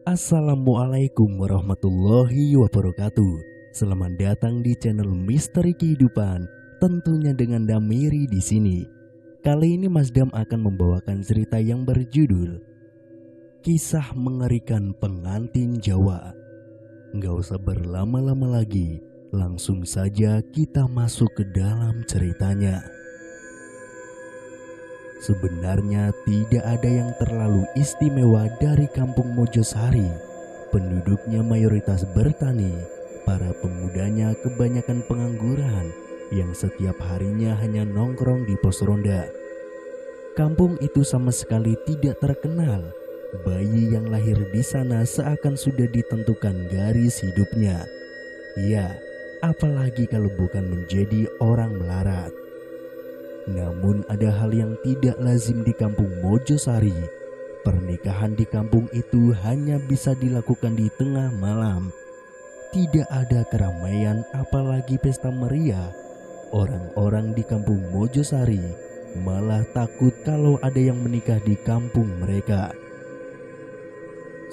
Assalamualaikum warahmatullahi wabarakatuh. Selamat datang di channel Misteri Kehidupan, tentunya dengan Damiri di sini. Kali ini Mas Dam akan membawakan cerita yang berjudul Kisah Mengerikan Pengantin Jawa. Nggak usah berlama-lama lagi, langsung saja kita masuk ke dalam ceritanya. Sebenarnya tidak ada yang terlalu istimewa dari kampung Mojosari. Penduduknya mayoritas bertani, para pemudanya kebanyakan pengangguran yang setiap harinya hanya nongkrong di pos ronda. Kampung itu sama sekali tidak terkenal. Bayi yang lahir di sana seakan sudah ditentukan garis hidupnya. Ya, apalagi kalau bukan menjadi orang melarat. Namun ada hal yang tidak lazim di kampung Mojosari. Pernikahan di kampung itu hanya bisa dilakukan di tengah malam. Tidak ada keramaian apalagi pesta meriah. Orang-orang di kampung Mojosari malah takut kalau ada yang menikah di kampung mereka.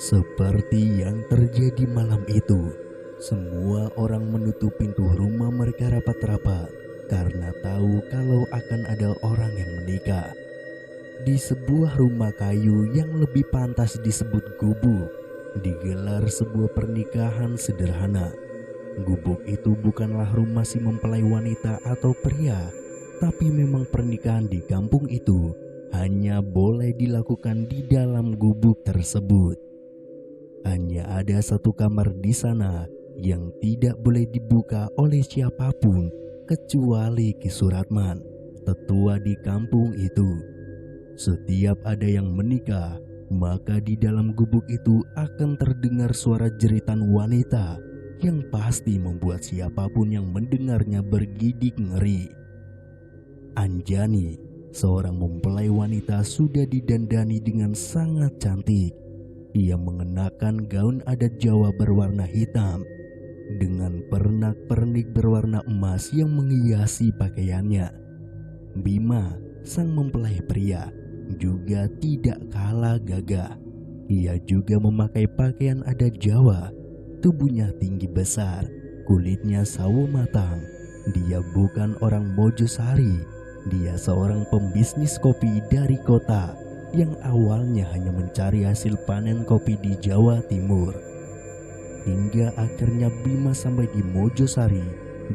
Seperti yang terjadi malam itu, semua orang menutup pintu rumah mereka rapat-rapat karena tahu kalau akan ada orang yang menikah. Di sebuah rumah kayu yang lebih pantas disebut gubuk, digelar sebuah pernikahan sederhana. Gubuk itu bukanlah rumah si mempelai wanita atau pria, tapi memang pernikahan di kampung itu hanya boleh dilakukan di dalam gubuk tersebut. Hanya ada satu kamar di sana yang tidak boleh dibuka oleh siapapun kecuali Ki Suratman, tetua di kampung itu. Setiap ada yang menikah, maka di dalam gubuk itu akan terdengar suara jeritan wanita yang pasti membuat siapapun yang mendengarnya bergidik ngeri. Anjani, seorang mempelai wanita, sudah didandani dengan sangat cantik. Ia mengenakan gaun adat Jawa berwarna hitam dengan pernak-pernik berwarna emas yang menghiasi pakaiannya. Bima, sang mempelai pria, juga tidak kalah gagah. Ia juga memakai pakaian adat Jawa. Tubuhnya tinggi besar, kulitnya sawo matang. Dia bukan orang Mojosari. Dia seorang pembisnis kopi dari kota yang awalnya hanya mencari hasil panen kopi di Jawa Timur. Hingga akhirnya Bima sampai di Mojosari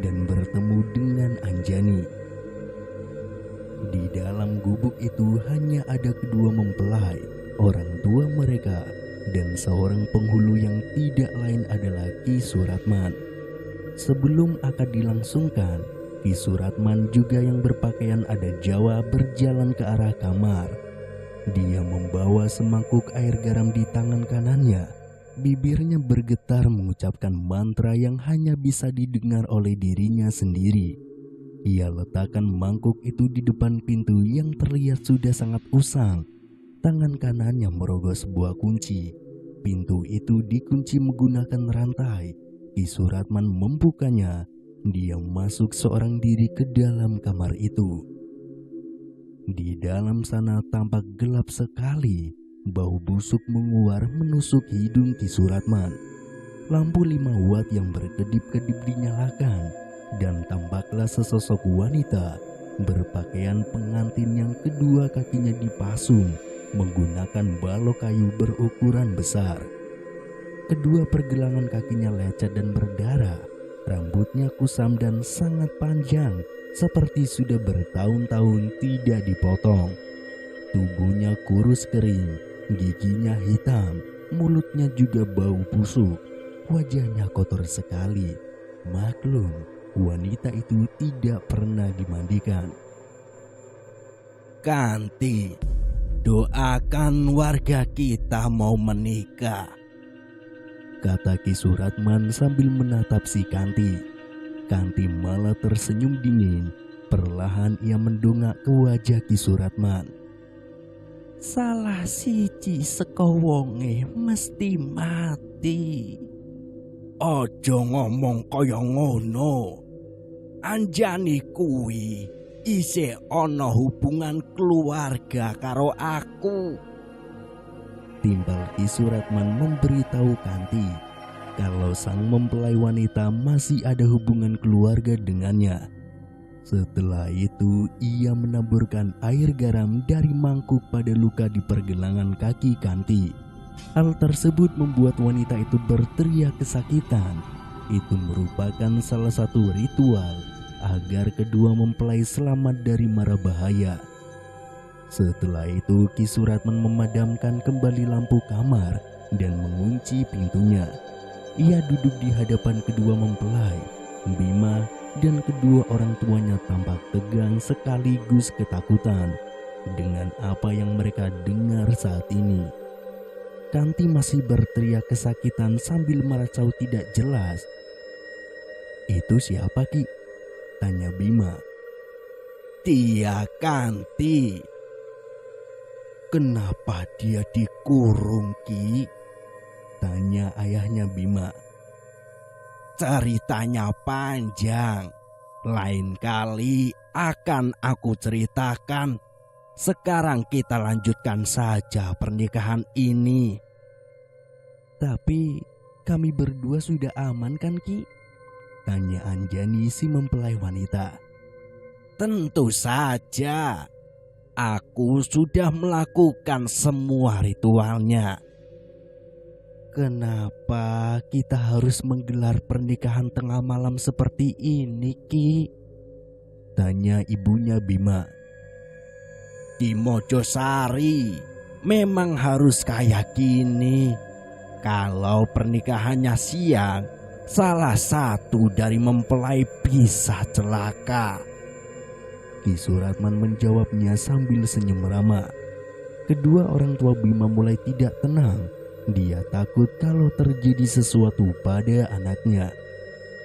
dan bertemu dengan Anjani. Di dalam gubuk itu hanya ada kedua mempelai, orang tua mereka, dan seorang penghulu yang tidak lain adalah Ki Suratman. Sebelum akad dilangsungkan, Ki Suratman juga yang berpakaian adat Jawa berjalan ke arah kamar. Dia membawa semangkuk air garam di tangan kanannya. Bibirnya bergetar mengucapkan mantra yang hanya bisa didengar oleh dirinya sendiri. Ia letakkan mangkuk itu di depan pintu yang terlihat sudah sangat usang. Tangan kanannya merogoh sebuah kunci. Pintu itu dikunci menggunakan rantai. Ki Suratman membukanya. Dia masuk seorang diri ke dalam kamar itu. Di dalam sana tampak gelap sekali. Bau busuk menguar menusuk hidung Ki Suratman. Lampu 5 watt yang berkedip-kedip dinyalakan, dan tampaklah sesosok wanita berpakaian pengantin yang kedua kakinya dipasung menggunakan balok kayu berukuran besar. Kedua pergelangan kakinya lecet dan berdarah. Rambutnya kusam dan sangat panjang, seperti sudah bertahun-tahun tidak dipotong. Tubuhnya kurus kering, giginya hitam, mulutnya juga bau busuk, wajahnya kotor sekali. Maklum, wanita itu tidak pernah dimandikan. Kanti, doakan warga kita mau menikah, kata Ki Suratman sambil menatap si Kanti. Kanti malah tersenyum dingin. Perlahan ia mendongak ke wajah Ki Suratman. Salah siji saka wonge mesti mati. Ojo ngomong kaya ngono. Anjani kuwi isih ana hubungan keluarga karo aku. Timbal Ki Suratman memberitahu Kanti kalau sang mempelai wanita masih ada hubungan keluarga dengannya. Setelah itu ia menaburkan air garam dari mangkuk pada luka di pergelangan kaki Kanti. Hal tersebut membuat wanita itu berteriak kesakitan. Itu merupakan salah satu ritual agar kedua mempelai selamat dari mara bahaya. Setelah itu Ki Suratman memadamkan kembali lampu kamar dan mengunci pintunya. Ia duduk di hadapan kedua mempelai, Bima, dan kedua orang tuanya tampak tegang sekaligus ketakutan dengan apa yang mereka dengar saat ini. Kanti masih berteriak kesakitan sambil meracau tidak jelas. "Itu siapa, Ki?" tanya Bima. "Dia Kanti." "Kenapa dia dikurung, Ki?" tanya ayahnya Bima. "Ceritanya panjang. Lain kali akan aku ceritakan. Sekarang kita lanjutkan saja pernikahan ini." "Tapi kami berdua sudah aman kan, Ki?" tanya Anjani si mempelai wanita. "Tentu saja. Aku sudah melakukan semua ritualnya." "Kenapa kita harus menggelar pernikahan tengah malam seperti ini, Ki?" tanya ibunya Bima. "Di Mojosari memang harus kayak gini. Kalau pernikahannya siang, salah satu dari mempelai bisa celaka." Ki Suratman menjawabnya sambil senyum ramah. Kedua orang tua Bima mulai tidak tenang. Dia takut kalau terjadi sesuatu pada anaknya.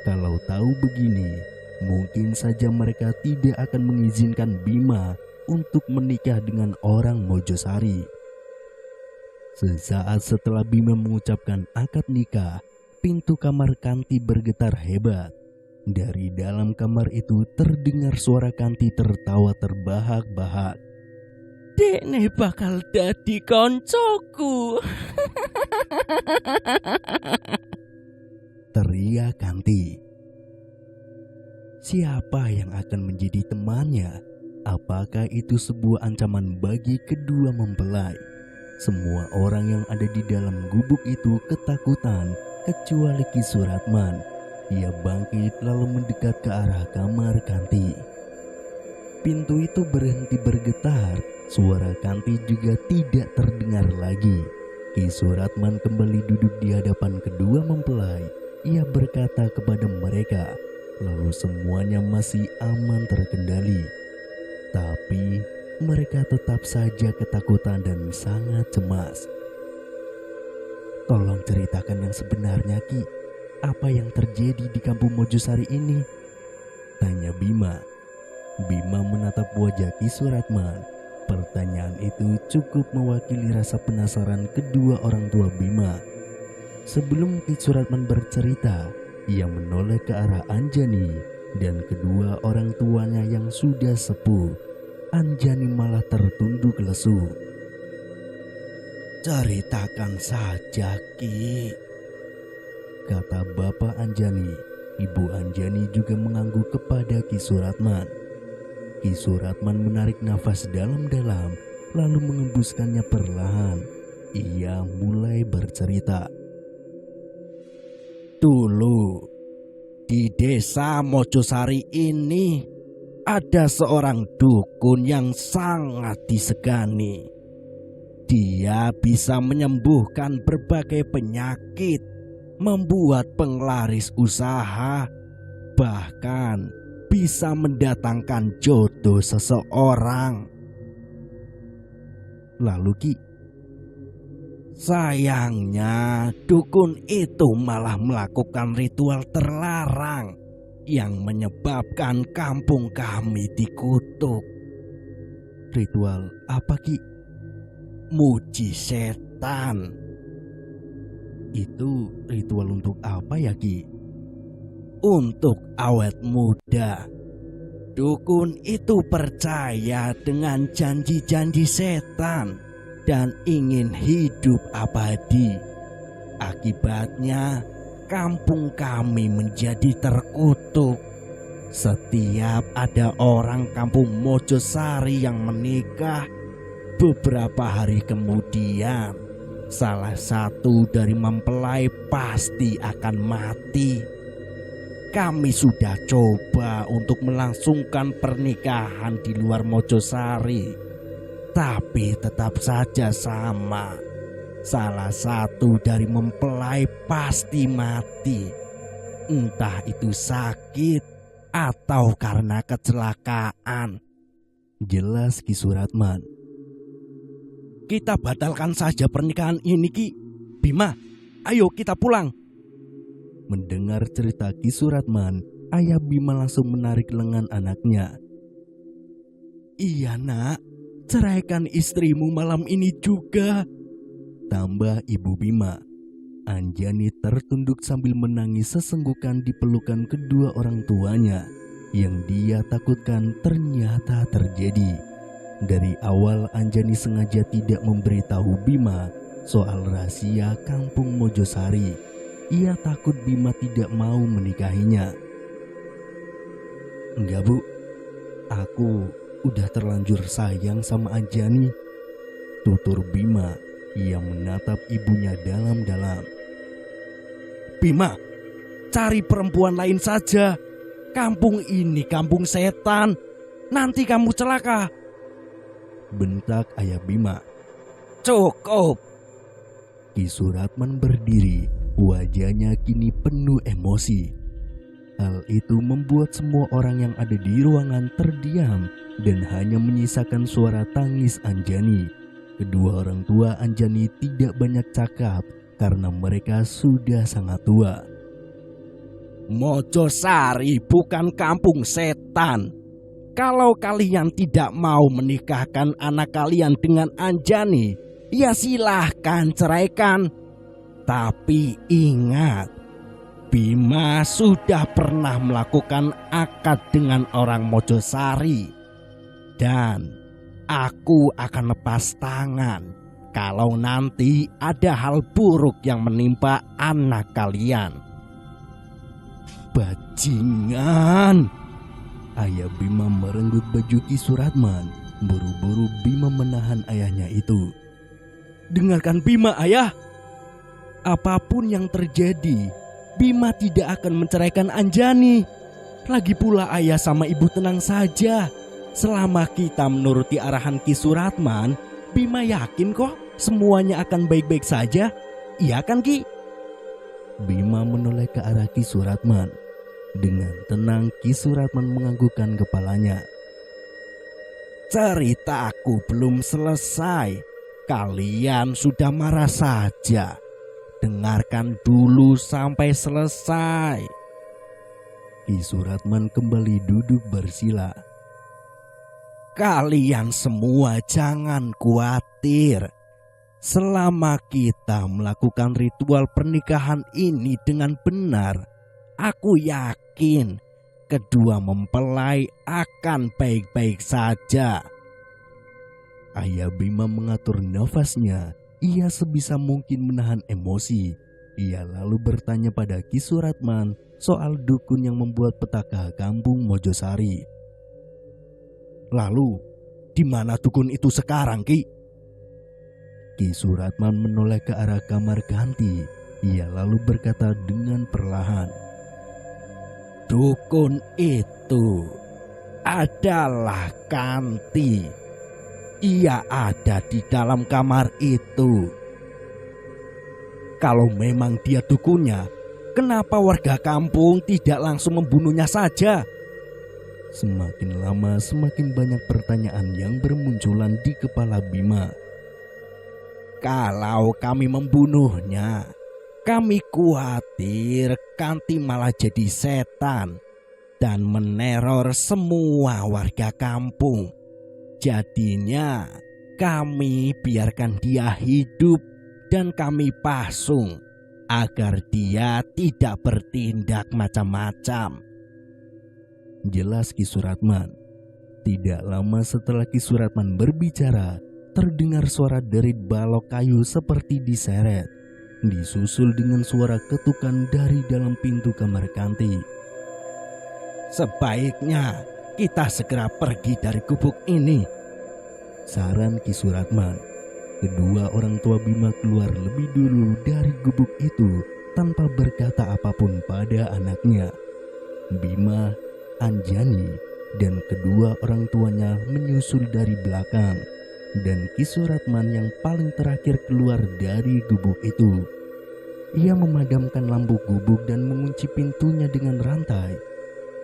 Kalau tahu begini, mungkin saja mereka tidak akan mengizinkan Bima untuk menikah dengan orang Mojosari. Sesaat setelah Bima mengucapkan akad nikah, pintu kamar Kanti bergetar hebat. Dari dalam kamar itu terdengar suara Kanti tertawa terbahak-bahak. "Dekne bakal dadi koncoku." teriak Kanti. Siapa yang akan menjadi temannya? Apakah itu sebuah ancaman bagi kedua mempelai? Semua orang yang ada di dalam gubuk itu ketakutan kecuali Ki Suratman. Ia bangkit lalu mendekat ke arah kamar Kanti. Pintu itu berhenti bergetar. Suara Kanti juga tidak terdengar lagi. Ki Suratman kembali duduk di hadapan kedua mempelai. Ia berkata kepada mereka, lalu semuanya masih aman terkendali. Tapi mereka tetap saja ketakutan dan sangat cemas. "Tolong ceritakan yang sebenarnya, Ki. Apa yang terjadi di kampung Mojosari ini?" tanya Bima. Bima menatap wajah Ki Suratman. Pertanyaan itu cukup mewakili rasa penasaran kedua orang tua Bima. Sebelum Ki Suratman bercerita, ia menoleh ke arah Anjani dan kedua orang tuanya yang sudah sepuh. Anjani malah tertunduk lesu. "Ceritakan saja, Ki," kata Bapak Anjani. Ibu Anjani juga mengangguk kepada Ki Suratman. Ki Suratman menarik nafas dalam-dalam lalu mengembuskannya perlahan. Ia mulai bercerita. "Dulu di desa Mojosari ini ada seorang dukun yang sangat disegani. Dia bisa menyembuhkan berbagai penyakit, membuat penglaris usaha, bahkan bisa mendatangkan jodoh seseorang." "Lalu, Ki?" "Sayangnya dukun itu malah melakukan ritual terlarang yang menyebabkan kampung kami dikutuk." "Ritual apa, Ki?" "Muji setan." "Itu ritual untuk apa ya, Ki?" "Untuk awet muda. Dukun itu percaya dengan janji-janji setan. dan ingin hidup abadi. Akibatnya kampung kami menjadi terkutuk. Setiap ada orang kampung Mojosari yang menikah, beberapa hari kemudian salah satu dari mempelai pasti akan mati. Kami sudah coba untuk melangsungkan pernikahan di luar Mojosari, tapi tetap saja sama. Salah satu dari mempelai pasti mati, entah itu sakit atau karena kecelakaan. Jelas Ki Suratman. Kita batalkan saja pernikahan ini, Ki. Bima, ayo kita pulang. Mendengar cerita Ki Suratman, ayah Bima langsung menarik lengan anaknya. Iya nak, ceraikan istrimu malam ini juga, tambah Ibu Bima. Anjani tertunduk sambil menangis sesenggukan di pelukan kedua orang tuanya. Yang dia takutkan ternyata terjadi. Dari awal Anjani sengaja tidak memberitahu Bima soal rahasia kampung Mojosari. Ia takut Bima tidak mau menikahinya. Enggak Bu, aku udah terlanjur sayang sama Anjani, tutur Bima. Ia menatap ibunya dalam-dalam. Bima, cari perempuan lain saja. Kampung ini kampung setan. Nanti kamu celaka, bentak ayah Bima. Cukup. Ki Suratman berdiri, wajahnya kini penuh emosi. Hal itu membuat semua orang yang ada di ruangan terdiam dan hanya menyisakan suara tangis Anjani. Kedua orang tua Anjani tidak banyak cakap karena mereka sudah sangat tua. Mojosari bukan kampung setan. Kalau kalian tidak mau menikahkan anak kalian dengan Anjani, ya silahkan ceraikan. Tapi ingat, Bima sudah pernah melakukan akad dengan orang Mojosari. Dan aku akan lepas tangan kalau nanti ada hal buruk yang menimpa anak kalian. Bajingan! Ayah Bima merenggut baju Ki Suratman. Buru-buru Bima menahan ayahnya itu. Dengarkan Bima, ayah. Apapun yang terjadi, Bima tidak akan menceraikan Anjani. Lagi pula ayah sama ibu tenang saja. Selama kita menuruti arahan Ki Suratman, Bima yakin kok semuanya akan baik-baik saja. Iya kan Ki? Bima menoleh ke arah Ki Suratman. Dengan tenang Ki Suratman menganggukkan kepalanya. Ceritaku belum selesai. Kalian sudah marah saja. Dengarkan dulu sampai selesai. Ki Suratman kembali duduk bersila. Kalian semua jangan khawatir. Selama kita melakukan ritual pernikahan ini dengan benar, aku yakin kedua mempelai akan baik-baik saja. Ayah Bima mengatur nafasnya. Ia sebisa mungkin menahan emosi. Ia lalu bertanya pada Ki Suratman soal dukun yang membuat petaka kampung Mojosari. Lalu, di mana dukun itu sekarang, Ki? Ki Suratman menoleh ke arah kamar ganti. Ia lalu berkata dengan perlahan. Dukun itu adalah Kanti. Ia ada di dalam kamar itu. Kalau memang dia dukunnya, kenapa warga kampung tidak langsung membunuhnya saja? Semakin lama semakin banyak pertanyaan yang bermunculan di kepala Bima. Kalau kami membunuhnya, kami khawatir Kanti malah jadi setan dan meneror semua warga kampung. Jadinya kami biarkan dia hidup dan kami pasung agar dia tidak bertindak macam-macam. Jelas Ki Suratman. Tidak lama setelah Ki Suratman berbicara, terdengar suara derit balok kayu seperti diseret, disusul dengan suara ketukan dari dalam pintu kamar Kanti. "Sebaiknya kita segera pergi dari gubuk ini," saran Ki Suratman. Kedua orang tua Bima keluar lebih dulu dari gubuk itu tanpa berkata apapun pada anaknya. Bima, Anjani, dan kedua orang tuanya menyusul dari belakang, dan Ki Suratman yang paling terakhir keluar dari gubuk itu. Ia memadamkan lampu gubuk dan mengunci pintunya dengan rantai.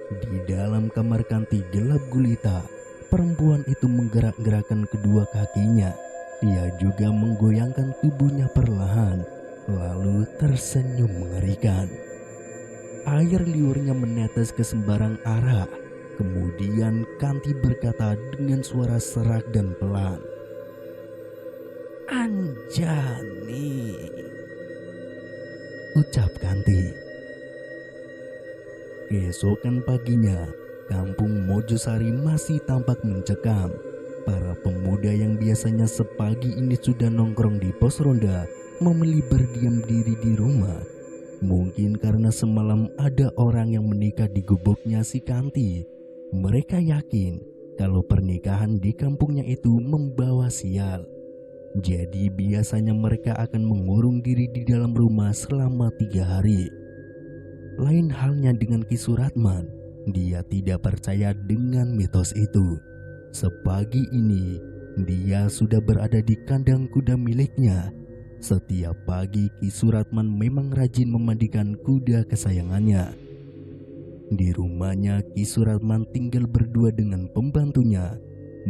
Di dalam kamar Kanti gelap gulita. Perempuan itu menggerak-gerakkan kedua kakinya. Ia juga menggoyangkan tubuhnya perlahan, lalu tersenyum mengerikan. Air liurnya menetes ke sembarang arah. Kemudian Kanti berkata dengan suara serak dan pelan, "Anjani," ucap Kanti. Keesokan paginya, kampung Mojosari masih tampak mencekam. Para pemuda yang biasanya sepagi ini sudah nongkrong di pos ronda memilih berdiam diri di rumah. Mungkin karena semalam ada orang yang menikah di gubuknya si Kanti. Mereka yakin kalau pernikahan di kampungnya itu membawa sial. Jadi biasanya mereka akan mengurung diri di dalam rumah selama 3 hari. Lain halnya dengan Ki Suratman, dia tidak percaya dengan mitos itu. Sepagi ini, dia sudah berada di kandang kuda miliknya. Setiap pagi Ki Suratman memang rajin memandikan kuda kesayangannya. Di rumahnya Ki Suratman tinggal berdua dengan pembantunya,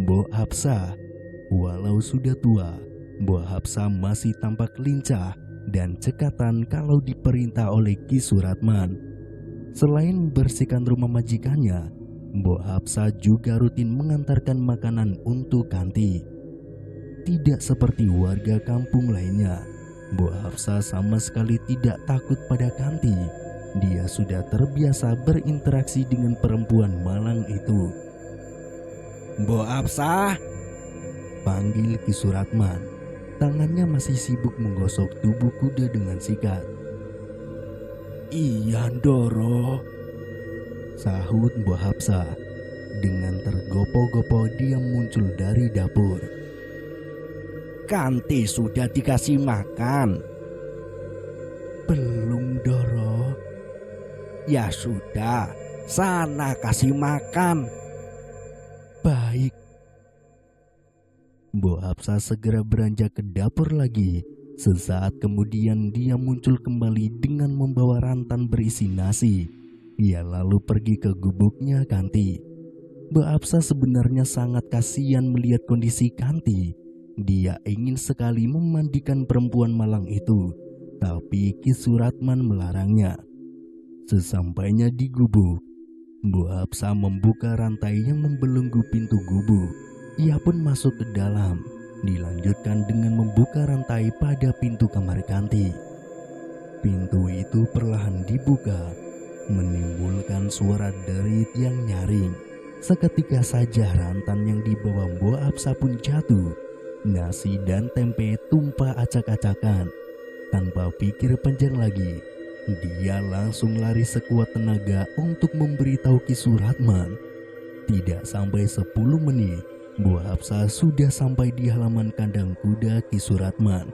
Mbok Hapsah. Walau sudah tua, Mbok Hapsah masih tampak lincah dan cekatan kalau diperintah oleh Ki Suratman. Selain membersihkan rumah majikannya, Mbok Hapsah juga rutin mengantarkan makanan untuk Kanti. Tidak seperti warga kampung lainnya, Mbok Hapsah sama sekali tidak takut pada Kanti. Dia sudah terbiasa berinteraksi dengan perempuan malang itu. "Mbok Hapsah," panggil Ki Suratman. Tangannya masih sibuk menggosok tubuh kuda dengan sikat. "Iya, Ndoro," sahut Mbok Hapsah. Dengan tergopoh-gopoh dia muncul dari dapur. "Kanti sudah dikasih makan?" "Belum, Doro." "Ya sudah, sana kasih makan." "Baik." Mbok Hapsah segera beranjak ke dapur lagi. Sesaat kemudian dia muncul kembali dengan membawa rantan berisi nasi. Ia lalu pergi ke gubuknya Kanti. Mbok Hapsah sebenarnya sangat kasihan melihat kondisi Kanti. Dia ingin sekali memandikan perempuan malang itu, tapi Ki Suratman melarangnya. Sesampainya di gubuk, Mbok Hapsah membuka rantai yang membelenggu pintu gubuk. Ia pun masuk ke dalam. Dilanjutkan dengan membuka rantai pada pintu kamar Kanti. Pintu itu perlahan dibuka, menimbulkan suara derit yang nyaring. Seketika saja rantan yang dibawa Mbok Hapsah pun jatuh. Nasi dan tempe tumpah acak-acakan. Tanpa pikir panjang lagi, dia langsung lari sekuat tenaga untuk memberitahu Ki Suratman. Tidak sampai 10 menit, Mbok Hapsah sudah sampai di halaman kandang kuda Ki Suratman.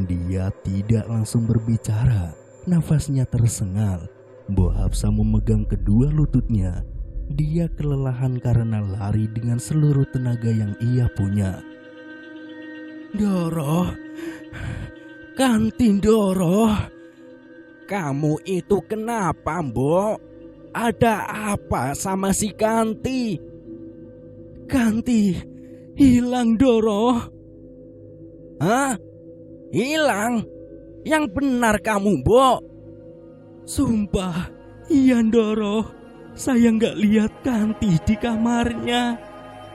Dia tidak langsung berbicara, nafasnya tersengal. Mbok Hapsah memegang kedua lututnya. Dia kelelahan karena lari dengan seluruh tenaga yang ia punya. "Ndoro, Kanti Ndoro, kamu itu kenapa, Mbok? Ada apa sama si Kanti?" "Kanti hilang, Ndoro." "Hah? Hilang? Yang benar kamu, Mbok?" "Sumpah, iya, Ndoro. Saya nggak lihat Kanti di kamarnya.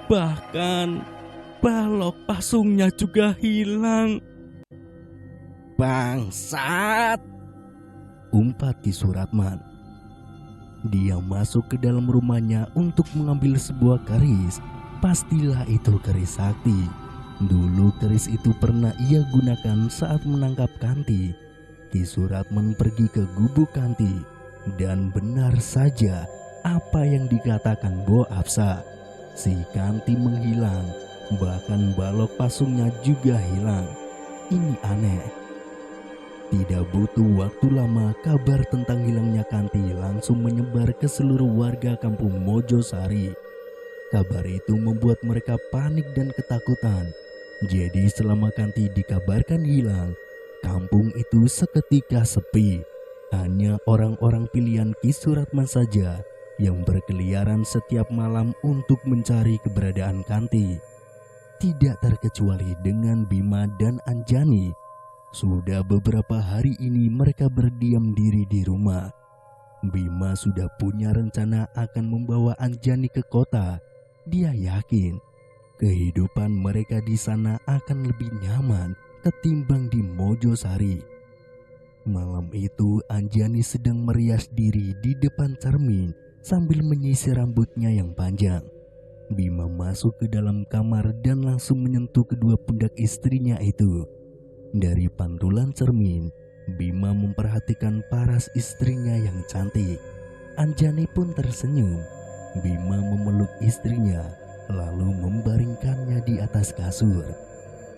Bahkan balok pasungnya juga hilang." "Bangsat," umpat Ki Suratman. Dia masuk ke dalam rumahnya untuk mengambil sebuah keris. Pastilah itu keris sakti. Dulu keris itu pernah ia gunakan saat menangkap Kanti. Ki Suratman pergi ke gubuk Kanti dan benar saja apa yang dikatakan Bo Absa. Si Kanti menghilang, bahkan balok pasungnya juga hilang. Ini aneh. Tidak butuh waktu lama, kabar tentang hilangnya Kanti langsung menyebar ke seluruh warga kampung Mojosari. Kabar itu membuat mereka panik dan ketakutan. Jadi selama Kanti dikabarkan hilang, kampung itu seketika sepi. Hanya orang-orang pilihan Ki Suratman saja yang berkeliaran setiap malam untuk mencari keberadaan Kanti. Tidak terkecuali dengan Bima dan Anjani. Sudah beberapa hari ini mereka berdiam diri di rumah. Bima sudah punya rencana akan membawa Anjani ke kota. Dia yakin kehidupan mereka di sana akan lebih nyaman ketimbang di Mojosari. Malam itu Anjani sedang merias diri di depan cermin sambil menyisir rambutnya yang panjang. Bima masuk ke dalam kamar dan langsung menyentuh kedua pundak istrinya itu. Dari pantulan cermin, Bima memperhatikan paras istrinya yang cantik. Anjani pun tersenyum. Bima memeluk istrinya, lalu membaringkannya di atas kasur.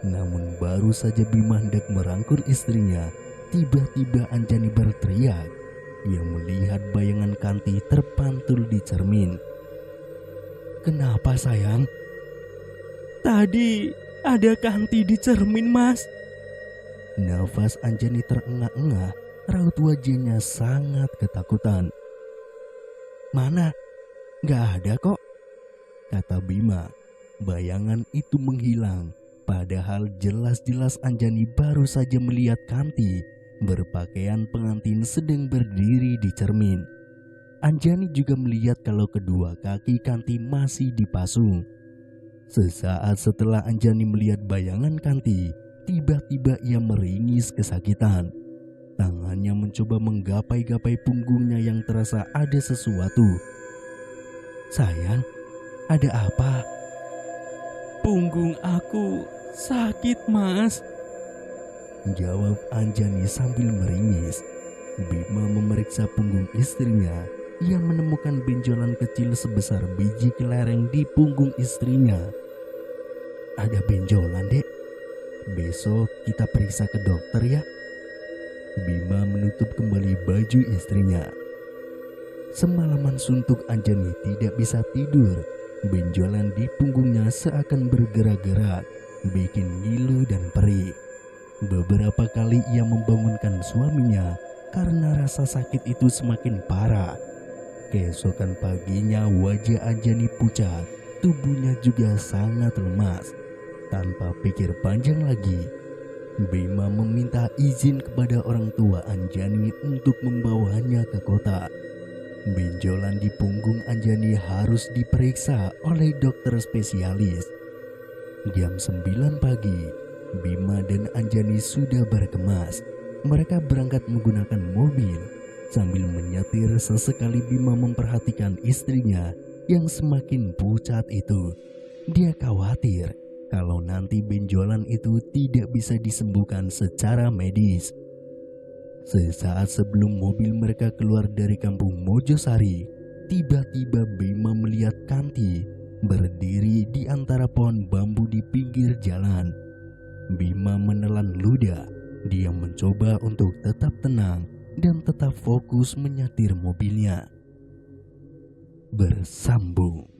Namun baru saja Bima hendak merangkul istrinya, tiba-tiba Anjani berteriak. Ia melihat bayangan Kanti terpantul di cermin. "Kenapa sayang?" Tadi ada Kanti di cermin, Mas. Nafas Anjani terengah-engah, raut wajahnya sangat ketakutan. "Mana? Gak ada kok," kata Bima. Bayangan itu menghilang, padahal jelas-jelas Anjani baru saja melihat Kanti berpakaian pengantin sedang berdiri di cermin. Anjani juga melihat kalau kedua kaki Kanti masih dipasung. Sesaat setelah Anjani melihat bayangan Kanti, tiba-tiba ia meringis kesakitan. Tangannya mencoba menggapai-gapai punggungnya yang terasa ada sesuatu. "Sayang, ada apa?" "Punggung aku sakit, Mas," jawab Anjani sambil meringis. Bima memeriksa punggung istrinya. Ia menemukan benjolan kecil sebesar biji kelereng di punggung istrinya. "Ada benjolan, Dek. Besok kita periksa ke dokter ya." Bima menutup kembali baju istrinya. Semalaman suntuk Anjani tidak bisa tidur. Benjolan di punggungnya seakan bergerak-gerak, bikin ngilu dan perih. Beberapa kali ia membangunkan suaminya karena rasa sakit itu semakin parah. Keesokan paginya wajah Anjani pucat, tubuhnya juga sangat lemas. Tanpa pikir panjang lagi, Bima meminta izin kepada orang tua Anjani untuk membawanya ke kota. Benjolan di punggung Anjani harus diperiksa oleh dokter spesialis. Jam 9 pagi, Bima dan Anjani sudah berkemas. Mereka berangkat menggunakan mobil. Sambil menyetir, sesekali Bima memperhatikan istrinya yang semakin pucat itu. Dia khawatir kalau nanti benjolan itu tidak bisa disembuhkan secara medis. Sesaat sebelum mobil mereka keluar dari kampung Mojosari, tiba-tiba Bima melihat Kanti berdiri di antara pohon bambu di pinggir jalan. Bima menelan ludah. Dia mencoba untuk tetap tenang dan tetap fokus menyetir mobilnya. Bersambung.